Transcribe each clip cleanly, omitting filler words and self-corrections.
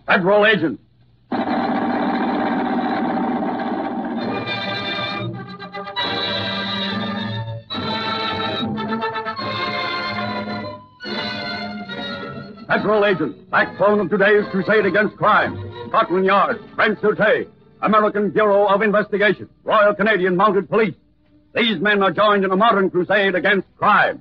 Federal agents. Federal agents, backbone of today's crusade against crime. Scotland Yard, Brent Sûreté, American Bureau of Investigation, Royal Canadian Mounted Police. These men are joined in a modern crusade against crime.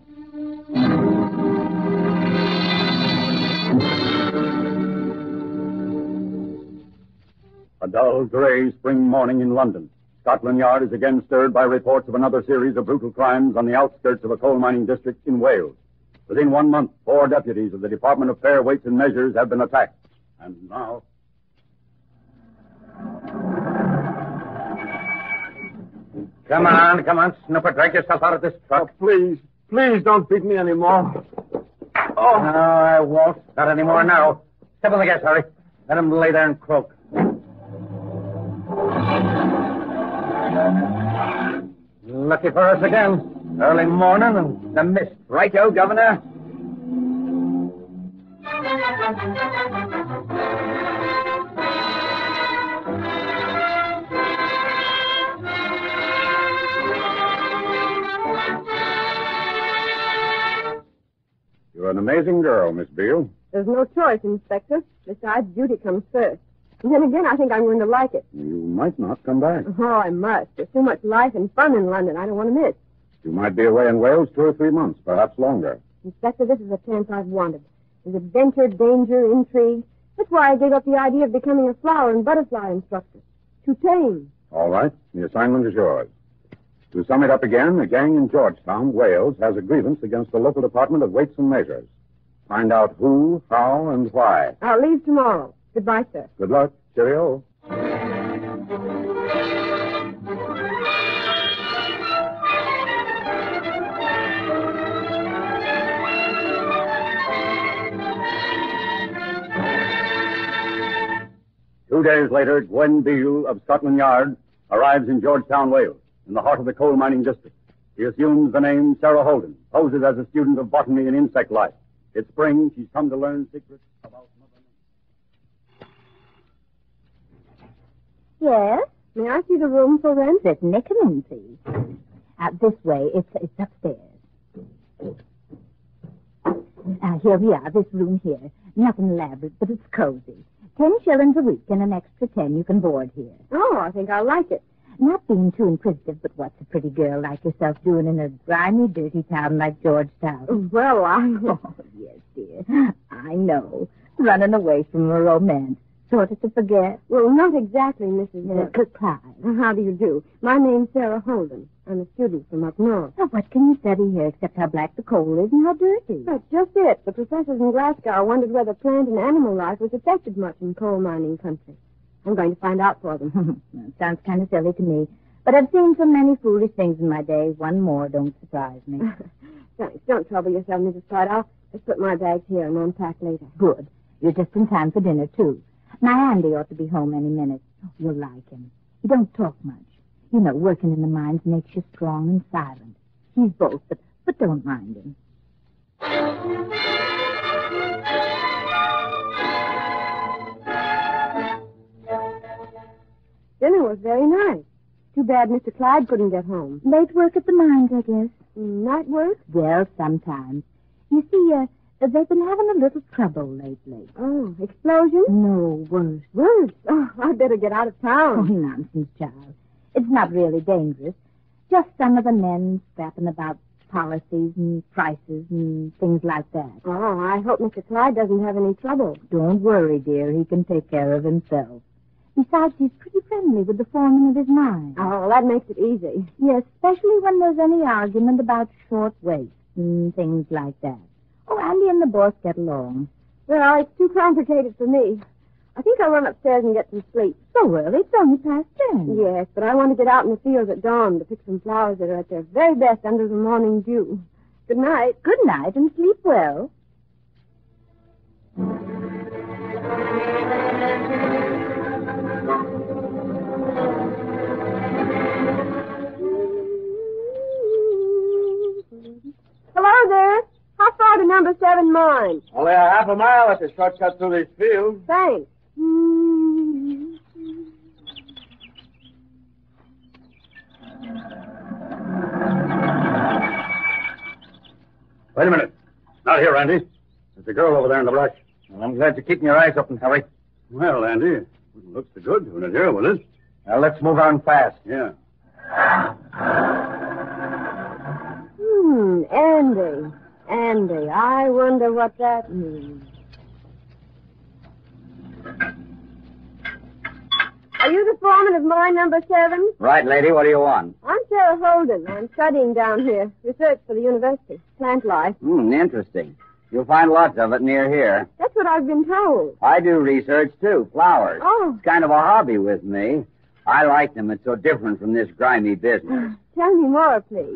A dull, gray spring morning in London. Scotland Yard is again stirred by reports of another series of brutal crimes on the outskirts of a coal mining district in Wales. Within 1 month, 4 deputies of the Department of Fair Weights and Measures have been attacked. And now... Come on, Snooper. Drag yourself out of this truck. Oh, please don't beat me anymore. Oh. No, I won't. Not anymore now. Step on the gas, Harry. Let him lay there and croak. Lucky for us again. Early morning and the mist. Righto, Governor. You're an amazing girl, Miss Beale. There's no choice, Inspector. Besides, duty comes first. And then again, I think I'm going to like it. You might not come back. Oh, I must. There's too much life and fun in London I don't want to miss. You might be away in Wales 2 or 3 months, perhaps longer. Inspector, this is a chance I've wanted. There's adventure, danger, intrigue. That's why I gave up the idea of becoming a flower and butterfly instructor. Too tame. All right. The assignment is yours. To sum it up again, a gang in Georgetown, Wales, has a grievance against the local Department of Weights and Measures. Find out who, how, and why. I'll leave tomorrow. Goodbye, sir. Good luck. Cheerio. 2 days later, Gwen Beale of Scotland Yard arrives in Georgetown, Wales, in the heart of the coal mining district. She assumes the name Sarah Holden, poses as a student of botany and insect life. It's spring. She's come to learn secrets about Mother Nature. Yes? May I see the room for rent? Certainly. Come in, please. This way. It's upstairs. Here we are, this room here. Nothing elaborate, but it's cozy. 10 shillings a week and an extra 10 you can board here. Oh, I think I'll like it. Not being too inquisitive, but what's a pretty girl like yourself doing in a grimy, dirty town like Georgetown? Well, Oh, yes, dear. I know. Running away from a romance. Sort of to forget. Well, not exactly, Mrs. Clive. How do you do? My name's Sarah Holden. I'm a student from up north. Now, what can you study here except how black the coal is and how dirty? That's just it. The professors in Glasgow wondered whether plant and animal life was affected much in coal mining country. I'm going to find out for them. Sounds kind of silly to me. But I've seen so many foolish things in my day. One more don't surprise me. Thanks. Don't trouble yourself, Mrs. Clyde. I'll just put my bags here and unpack later. Good. You're just in time for dinner, too. My Andy ought to be home any minute. You'll like him. He don't talk much. You know, working in the mines makes you strong and silent. He's both, but don't mind him. Dinner was very nice. Too bad Mr. Clyde couldn't get home. Late work at the mines, I guess. Night work? Well, sometimes. You see, they've been having a little trouble lately. Oh, explosion? No, worse. Worse? Oh, I'd better get out of Oh, town. nonsense, child. It's not really dangerous. Just some of the men scrapping about policies and prices and things like that. Oh, I hope Mr. Clyde doesn't have any trouble. Don't worry, dear. He can take care of himself. Besides, he's pretty friendly with the foreman of his mine. Oh, well, that makes it easy. Yes, especially when there's any argument about short weights and things like that. Oh, Andy and the boss get along. Well, it's too complicated for me. I think I'll run upstairs and get some sleep. So early? It's only past 10. Yes, but I want to get out in the fields at dawn to pick some flowers that are at their very best under the morning dew. Good night. Good night and sleep well. Hello there. How far to number 7 mine? Only a half a mile at the shortcut through these fields. Thanks. Wait a minute. Not here, Andy. There's a girl over there in the brush. Well, I'm glad you're keeping your eyes open, Harry. Well, Andy, looks so good doing it here with us. Now, let's move on fast. Yeah. Andy. Andy, I wonder what that means. Are you the foreman of mine number 7? Right, lady. What do you want? I'm Sarah Holden. I'm studying down here. Research for the university. Plant life. Interesting. You'll find lots of it near here. That's what I've been told. I do research, too. Flowers. Oh. It's kind of a hobby with me. I like them. It's so different from this grimy business. Tell me more, please.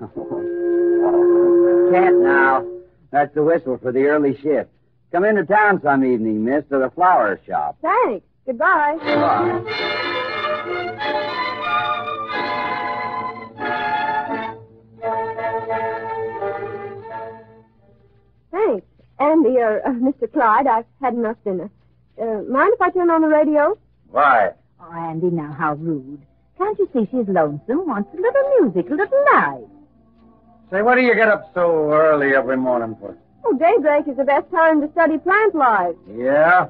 Can't now. That's the whistle for the early shift. Come into town some evening, miss, to the flower shop. Thanks. Goodbye. Bye. Thanks. Andy, Mr. Clyde, I've had enough dinner. Mind if I turn on the radio? Why? Oh, Andy, now how rude. Can't you see she's lonesome, wants a little music, a little light? Say, what do you get up so early every morning for? Oh, daybreak is the best time to study plant life. Yeah?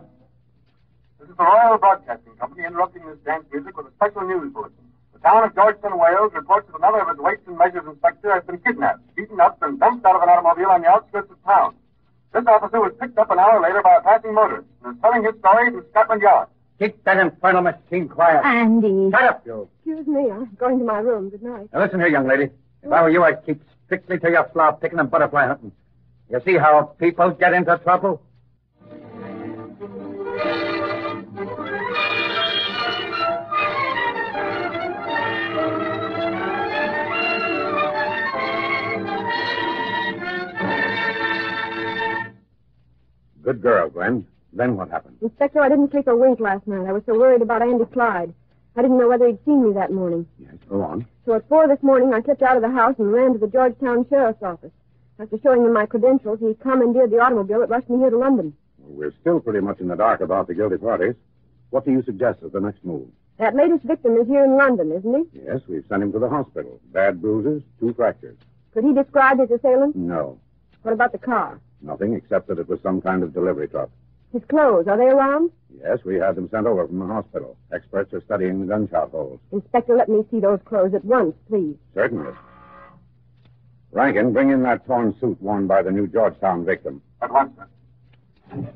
This is the Royal Broadcasting Company interrupting this dance music with a special news bulletin. The town of Georgetown, Wales reports that another of its weights and measures inspector has been kidnapped, beaten up, and dumped out of an automobile on the outskirts of town. This officer was picked up an hour later by a passing motorist and is telling his story to Scotland Yard. Keep that infernal machine quiet. Andy. Shut up, you. Excuse me, I'm going to my room. Good night. Now, listen here, young lady. If I were you, I'd keep strictly to your flower picking and butterfly hunting. You see how people get into trouble? Good girl, Gwen. Then what happened? Inspector, I didn't sleep a wink last night. I was so worried about Andy Clyde. I didn't know whether he'd seen me that morning. Yes, go on. So at 4 this morning, I slipped out of the house and ran to the Georgetown Sheriff's Office. After showing him my credentials, he commandeered the automobile that rushed me here to London. Well, we're still pretty much in the dark about the guilty parties. What do you suggest as the next move? That latest victim is here in London, isn't he? Yes, we've sent him to the hospital. Bad bruises, 2 fractures. Could he describe his assailant? No, What about the car? nothing except that it was some kind of delivery truck. His clothes, are they around? Yes, we had them sent over from the hospital. Experts are studying the gunshot holes. Inspector, let me see those clothes at once, please. Certainly. Rankin, bring in that torn suit worn by the new Georgetown victim. At once, sir.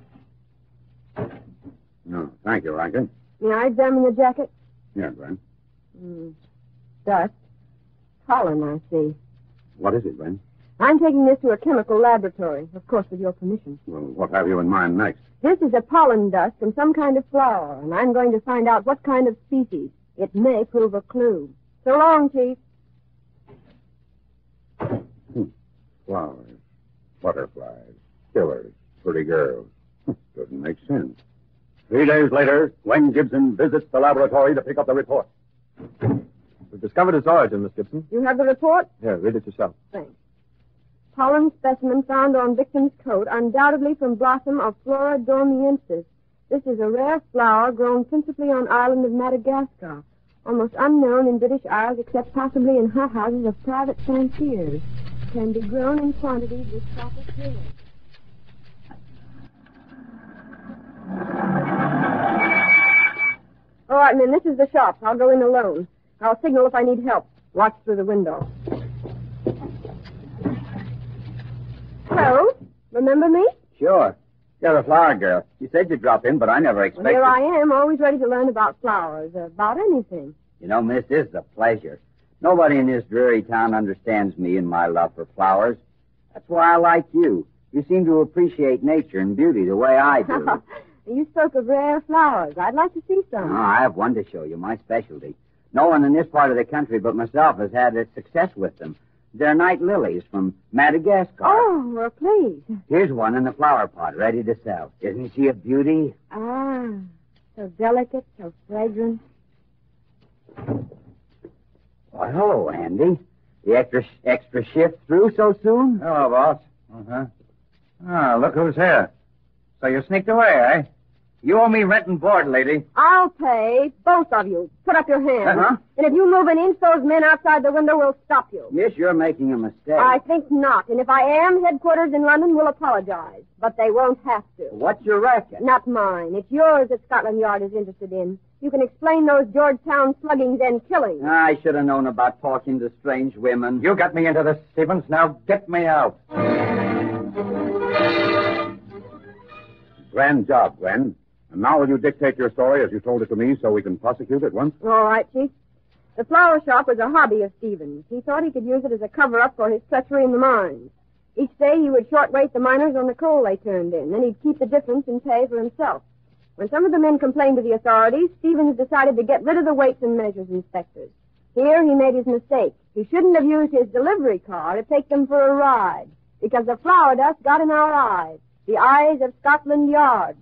No, thank you, Rankin. May I examine the jacket? Here, Gwen. Dust. Pollen, I see. What is it, Gwen? I'm taking this to a chemical laboratory, of course, with your permission. Well, what have you in mind next? This is a pollen dust from some kind of flower, and I'm going to find out what kind of species. It may prove a clue. So long, Chief. Flowers, butterflies, killers, pretty girls. Doesn't make sense. 3 days later, Gwen Gibson visits the laboratory to pick up the report. We've discovered its origin, Miss Gibson. You have the report? Here, read it yourself. Thanks. Pollen specimen found on victim's coat, undoubtedly from blossom of Flora dormiensis. This is a rare flower grown principally on island of Madagascar, almost unknown in British Isles except possibly in hothouses of private fanciers. Can be grown in quantities with proper care. All right, men, this is the shop. I'll go in alone. I'll signal if I need help. Watch through the window. Hello? Remember me? Sure. You're the flower girl. You said you'd drop in, but I never Well, expected... here I am, always ready to learn about flowers, about anything. You know, miss, this is a pleasure. Nobody in this dreary town understands me and my love for flowers. That's why I like you. You seem to appreciate nature and beauty the way I do. You spoke of rare flowers. I'd like to see some. Oh, I have one to show you, my specialty. No one in this part of the country but myself has had success with them. They're night lilies from Madagascar. Oh, well, please. Here's one in the flower pot, ready to sell. Isn't she a beauty? Ah, so delicate, so fragrant. Why, hello, Andy. The extra shift through so soon? Hello, boss. Uh-huh. Ah, look who's here. So you sneaked away, eh? You owe me rent and board, lady. I'll pay, both of you. Put up your hands. Uh-huh. And if you move an inch, those men outside the window will stop you. Yes, you're making a mistake. I think not. And if I am, headquarters in London will apologize. But they won't have to. What's your racket? Not mine. It's yours that Scotland Yard is interested in. You can explain those Georgetown sluggings and killings. I should have known about talking to strange women. You got me into this, Stevens. Now get me out. Grand job, Gwen. And now will you dictate your story as you told it to me so we can prosecute at once? All right, Chief. The flower shop was a hobby of Stevens. He thought he could use it as a cover-up for his treachery in the mines. Each day he would short-weight the miners on the coal they turned in. Then he'd keep the difference and pay for himself. When some of the men complained to the authorities, Stevens decided to get rid of the weights and measures inspectors. Here he made his mistake. He shouldn't have used his delivery car to take them for a ride, because the flour dust got in our eyes, the eyes of Scotland Yard.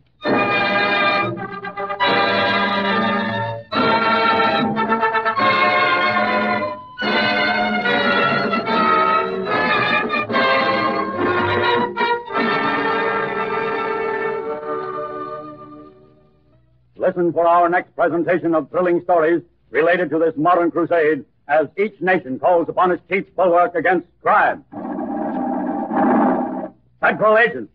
Listen for our next presentation of thrilling stories related to this modern crusade as each nation calls upon its chief bulwark against crime. Federal agents,